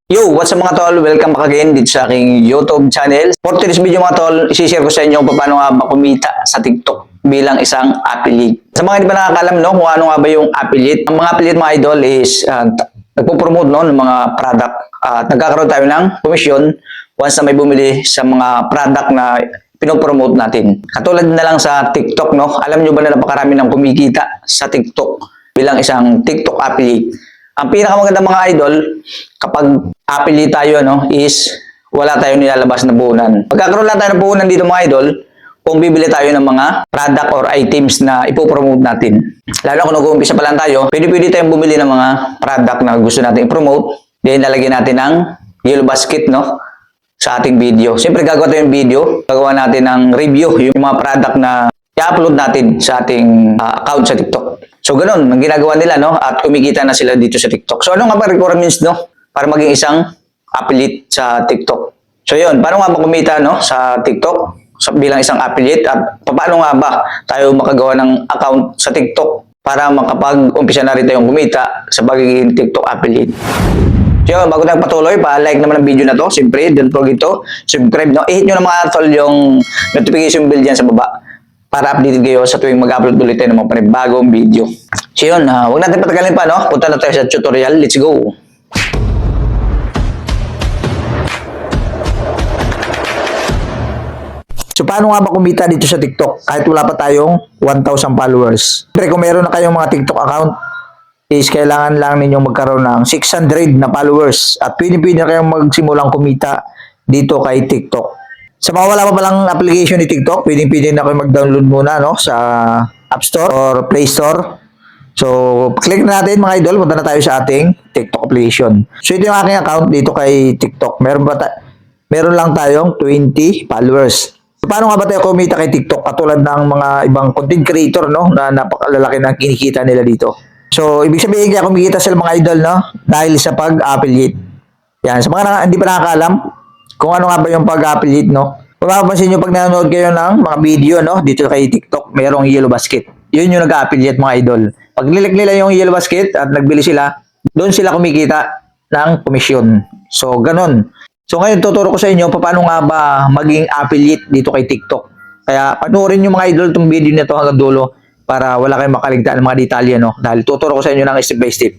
Yo, what's up mga tol? Welcome back again dito sa aking YouTube channel. For today's video mga tol, isi-share ko sa inyo kung paano nga ba kumita sa TikTok bilang isang affiliate. Sa mga hindi pa nakakalam no, kung ano nga ba yung affiliate. Ang mga affiliate mga idol is nagpo-promote no, ng mga product. At nagkakaroon tayo ng komisyon once na may bumili sa mga product na pinopromote natin. Katulad na lang sa TikTok no, alam nyo ba na napakarami ng kumikita sa TikTok bilang isang TikTok affiliate. Ang pinakamaganda mga idol, kapag affiliate tayo, no, is wala tayong nilalabas na puhunan. Magkakaroon lang tayo ng puhunan dito mga idol kung bibili tayo ng mga product or items na ipopromote natin. Lalo kung nag-uumpisa pa lang tayo, pwede tayong bumili ng mga product na gusto natin i-promote. Then lalagyan natin ng yellow basket no, sa ating video. Siyempre gagawa tayo ng video, gagawa natin ng review, yung mga product na i-upload natin sa ating account sa TikTok. So ganun, ang ginagawa nila no, at kumikita na sila dito sa TikTok. So ano nga ba requirements no para maging isang affiliate sa TikTok? So yun, paano nga ba kumita no sa TikTok bilang isang affiliate at paano nga ba tayo makagawa ng account sa TikTok para makapag-umpisa na rin tayong kumita sa pagiging TikTok affiliate? So yun, bago tayo patuloy, pa-like naman ang video na to. Siyempre, don't forget to subscribe no. I-hit nyo na mga tol yung notification bell dyan sa baba para updated kayo sa tuwing mag-upload ulit tayo ng mga panibagong video. So yun, huwag natin patagalin pa, no? Punta na tayo sa tutorial. Let's go! So paano nga ba kumita dito sa TikTok kahit wala pa tayong 1,000 followers? Siyempre kung meron na kayong mga TikTok account, is kailangan lang ninyong magkaroon ng 600 na followers at pwede na kayong magsimulang kumita dito kay TikTok. Sa mga wala pa palang application ni TikTok, pwede na kayo mag-download muna no, sa App Store or Play Store. So, click na natin mga idol, punta na tayo sa ating TikTok application. So, ito yung aking account dito kay TikTok. Meron lang tayong 20 followers. So, paano nga ba tayo kumita kay TikTok? Katulad ng mga ibang content creator no, na napakalalaki ng kinikita nila dito. So, ibig sabihin kaya kumikita sila mga idol no, dahil sa pag-affiliate. Yan, sa mga hindi pa nakakaalam, kung ano nga ba yung pag-affiliate, no? Kung mapapansin nyo, pag nanonood kayo ng mga video, no? Dito kay TikTok, mayroong yellow basket. Yun yung nag-affiliate, mga idol. Pag nilik nila yung yellow basket at nagbili sila, doon sila kumikita ng komisyon. So, ganun. So, ngayon, tuturo ko sa inyo, paano nga ba maging affiliate dito kay TikTok. Kaya, panoorin nyo mga idol itong video nito hanggang dulo para wala kayong makaligtaan ng mga detalye, no? Dahil tuturo ko sa inyo ng step by step.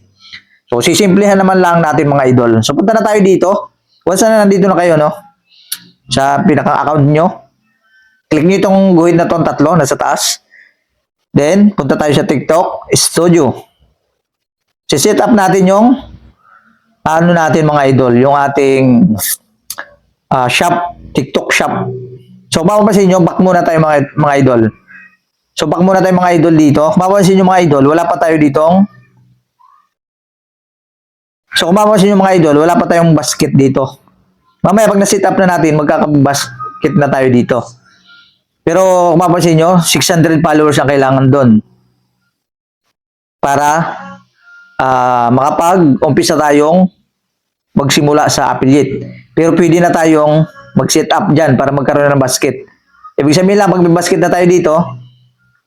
So, sisimplihan naman lang natin mga idol. So, punta na tayo dito. Once na nandito na kayo, no? Sa pinaka-account nyo, click nyo itong guhit na itong tatlo, nasa taas. Then, punta tayo sa TikTok Studio. Set up natin yung, ano natin mga idol, yung ating shop, TikTok shop. So, mapapansin nyo, back muna tayo mga idol. So, back muna tayo mga idol dito. Mapapansin nyo mga idol, wala pa tayo ditong So, kung mapapansin nyo mga idol, wala pa tayong basket dito. Mamaya pag na-set up na natin, magkaka-basket na tayo dito. Pero kung mapapansin nyo, 600 followers ang kailangan doon. Para makapag-umpisa tayong magsimula sa affiliate. Pero pwede na tayong mag-set up dyan para magkaroon ng basket. Ibig sabihin lang, pag may basket na tayo dito,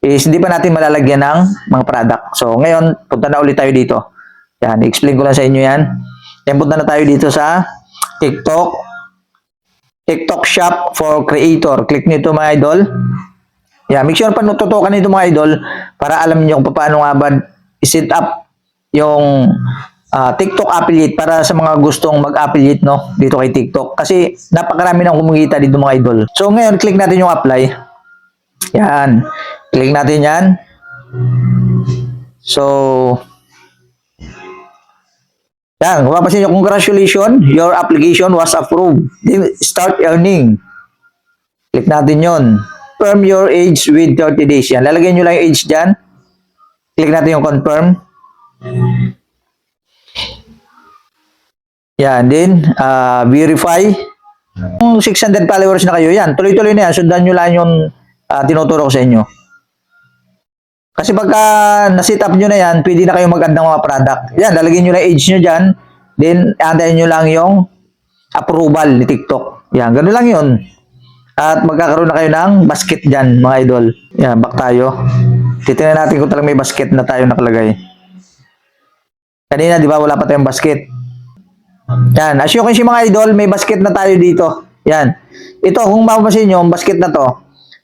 is hindi pa natin malalagyan ng mga product. So, ngayon, punta na ulit tayo dito. Yan, i-explain ko lang sa inyo yan. Yan, punta na tayo dito sa TikTok Shop for Creator. Click nyo ito mga idol. Yan, make sure pa tutukan nito mga idol para alam niyo kung paano nga ba i-set up yung TikTok affiliate para sa mga gustong mag-affiliate no, dito kay TikTok. Kasi napakarami nang kumikita dito mga idol. So ngayon, click natin yung apply. Yan, click natin yan. So, yan, kung mapapansin nyo, congratulations, your application was approved. Then, start earning. Click natin yon. Confirm your age with 30 days. Yan, lalagyan nyo lang yung age dyan. Click natin yung confirm. Yan, then, verify. Kung 600 followers na kayo, yan, tuloy-tuloy na yan. Sundan nyo lang yung tinuturo ko sa inyo. Kasi pagka na-set up nyo na yan, pwede na kayong mag-add ng mga product. Yan, lalagyan nyo lang age nyo dyan. Then, antayin nyo lang yung approval ni TikTok. Yan, gano'n lang yun. At magkakaroon na kayo ng basket dyan, mga idol. Yan, back tayo. Titignan natin kung talagang may basket na tayo nakalagay. Kanina, di ba, wala pa tayong basket. Yan. As you can see mga idol, may basket na tayo dito. Yan. Ito, kung mapapansin nyo, ang basket na to,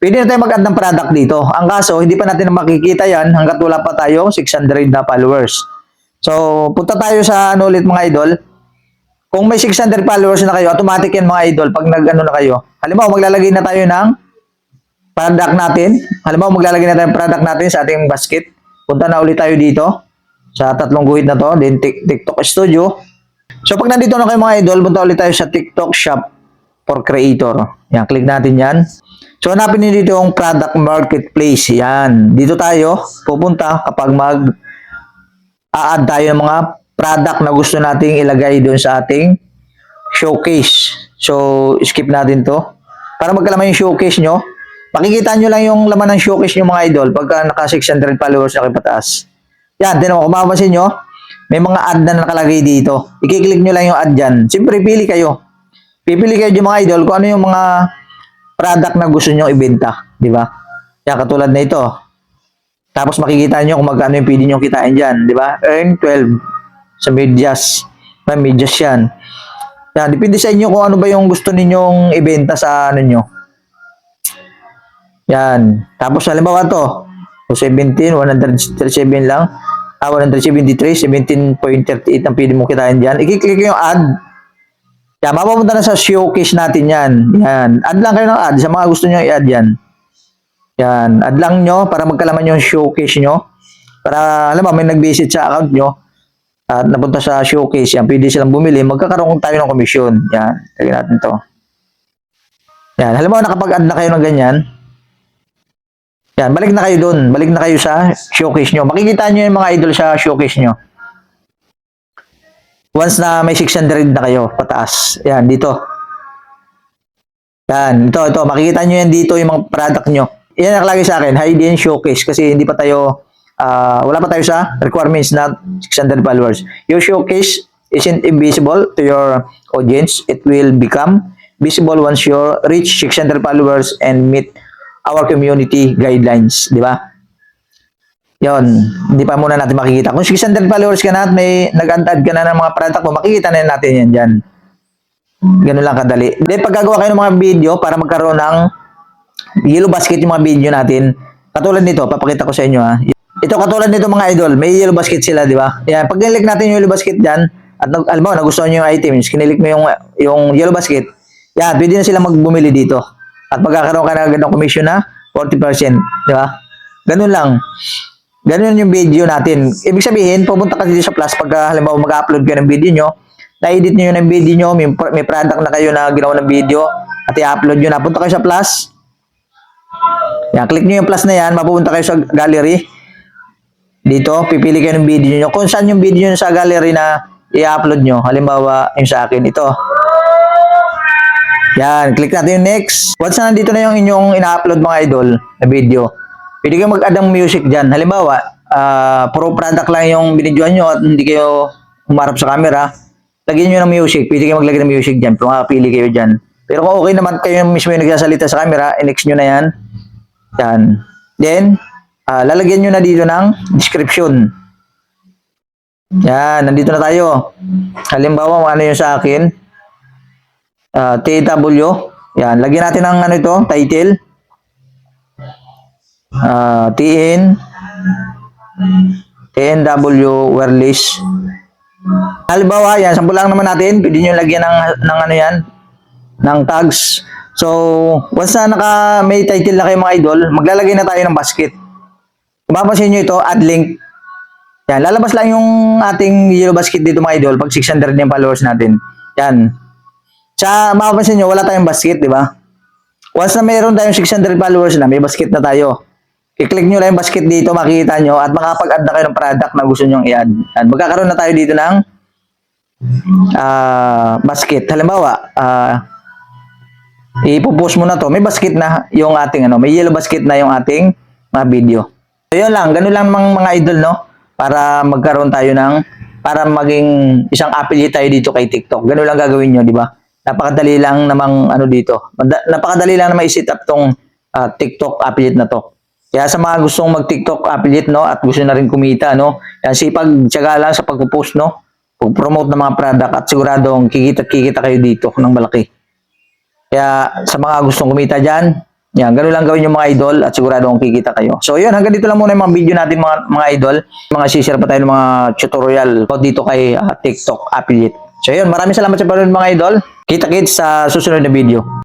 pwede na tayo mag-add ng product dito. Ang kaso, hindi pa natin makikita yan hanggat wala pa tayo 600 na followers. So, punta tayo sa ano ulit mga idol. Kung may 600 followers na kayo, automatic yan mga idol pag nag-ano na kayo. Halimbawa, maglalagay na tayo ng product natin. Halimbawa, maglalagay na tayo ng product natin sa ating basket. Punta na ulit tayo dito sa tatlong guhit na to, then TikTok Studio. So, pag nandito na kayo mga idol, punta ulit tayo sa TikTok Shop for Creator. Yan, click natin yan. So, hanapin niyo dito yung product marketplace. Yan. Dito tayo pupunta kapag mag-a-add tayo ng mga product na gusto nating ilagay doon sa ating showcase. So, skip natin to. Para magkalaman yung showcase nyo, makikita nyo lang yung laman ng showcase nyo mga idol pagka naka 600 followers na kayo pataas. Yan, tinan mo, kung mapapansin nyo, may mga ad na nakalagay dito. I-click nyo lang yung ad dyan. Siyempre, pili kayo. Pipili kayo yung mga idol kung ano yung mga product na gusto nyo ibenta. Di ba? Yan, katulad na ito. Tapos makikita nyo kung magkano yung pwede nyo kitain dyan. Di ba? Earn 12 sa medyas. May medyas yan. Yan, depende sa inyo kung ano ba yung gusto ninyong ibenta sa ano nyo. Yan. Tapos halimbawa to. So 17, 137 lang. 173, 17.38 ang pwede mo kitain dyan. I-click yung ad. Yan, mapapunta na sa showcase natin yan. Yan. Add lang kayo ng ad sa mga gusto nyo i-add yan. Yan. Add lang nyo para magkalaman yung showcase nyo. Para, alam mo, may nag-visit sa account nyo at napunta sa showcase yan. Pwede silang bumili. Magkakaroon tayo ng komisyon. Yan. Lagyan natin to. Yan. Alam mo, nakapag-add na kayo ng ganyan. Yan. Balik na kayo dun. Balik na kayo sa showcase nyo. Makikita nyo yung mga idol sa showcase nyo. Once na may 600 na kayo, pataas. Yan, dito. Yan, ito. Makikita nyo yan dito yung mga product nyo. Yan nakalagay sa akin, hidden showcase. Kasi hindi pa tayo, wala pa tayo sa requirements na 600 followers. Your showcase isn't invisible to your audience. It will become visible once you reach 600 followers and meet our community guidelines. Di ba? Yon, hindi pa muna natin makikita. Kung 600 followers ka na at may nag-add ka na ng mga product mo, makikita na natin yan dyan. Ganun lang kadali. Then, pag gagawa kayo ng mga video para magkaroon ng yellow basket yung mga video natin, katulad nito, papakita ko sa inyo ha. Ito katulad nito mga idol, may yellow basket sila, di ba? Yan, pag kinilik natin yung yellow basket dyan, at alam mo, nagustuhan nyo yung items, kinilik mo yung yellow basket, yan, pwede na sila magbumili dito. At magkakaroon ka na agad ng commission na 40%, di ba? Ganun lang. Ganun yung video natin. Ibig sabihin, pupunta ka dito sa Plus pag halimbawa mag-upload kayo ng video nyo, na-edit nyo yung video nyo, may product na kayo na ginawa ng video, at i-upload nyo na. Punta kayo sa Plus. Yan, click nyo yung Plus na yan, mapupunta kayo sa gallery. Dito, pipili kayo ng video nyo. Kung saan yung video nyo sa gallery na i-upload nyo. Halimbawa, yung sa akin, ito. Yan, click natin yung next. Once na nandito na yung inyong ina-upload mga idol na video, pwede kayo mag-add ng music dyan. Halimbawa, puro product lang yung binidyoan nyo at hindi kayo humarap sa camera, lagyan nyo ng music. Pwede kayo maglagay ng music dyan. Kung makapili kayo dyan. Pero kung okay naman kayo mismo yung nagsasalita sa camera, i-next nyo na yan. Yan. Then, lalagyan nyo na dito ng description. Yan, nandito na tayo. Halimbawa, ano yung sa akin? TW. Yan, lagyan natin ng ano ito, title. TNW wireless. Halimbawa, yan, sample lang naman natin. Pwede nyo lagyan ng ano yan, ng tags. So, once na may title na kayo mga idol, maglalagay na tayo ng basket. Kung mapapansin nyo ito, add link. Yan, lalabas lang yung ating yellow basket dito mga idol pag 600 yung followers natin. Yan. Sa mapapansin nyo, wala tayong basket, di ba? Once na mayroon tayong 600 followers na, may basket na tayo. I-click nyo lang yung basket dito, makikita nyo, at makapag-add na kayo ng product na gusto nyo i-add. Yan, magkakaroon na tayo dito ng basket. Halimbawa, ipopost mo na to, may basket na yung ating may yellow basket na yung ating mga video. So yun lang, ganun lang mga idol, no? Para magkaroon tayo para maging isang affiliate tayo dito kay TikTok. Ganun lang gagawin nyo, di ba? Napakadali lang namang dito. Napakadali lang na i-set up tong TikTok affiliate na to. Kaya sa mga gustong mag-TikTok affiliate, no, at gusto na rin kumita, no, yan, sipag, tiyaga lang sa pagpo-post, no, pag-promote ng mga product at siguradong kikita kayo dito ng malaki. Kaya sa mga gustong kumita dyan, yan, ganun lang gawin yung mga idol at sigurado kung kikita kayo. So yun, hanggang dito lang muna yung mga video natin mga idol. Mga share pa tayo ng mga tutorial dito kay TikTok affiliate. So yun, maraming salamat sa panonood mga idol. Kita-kits sa susunod na video.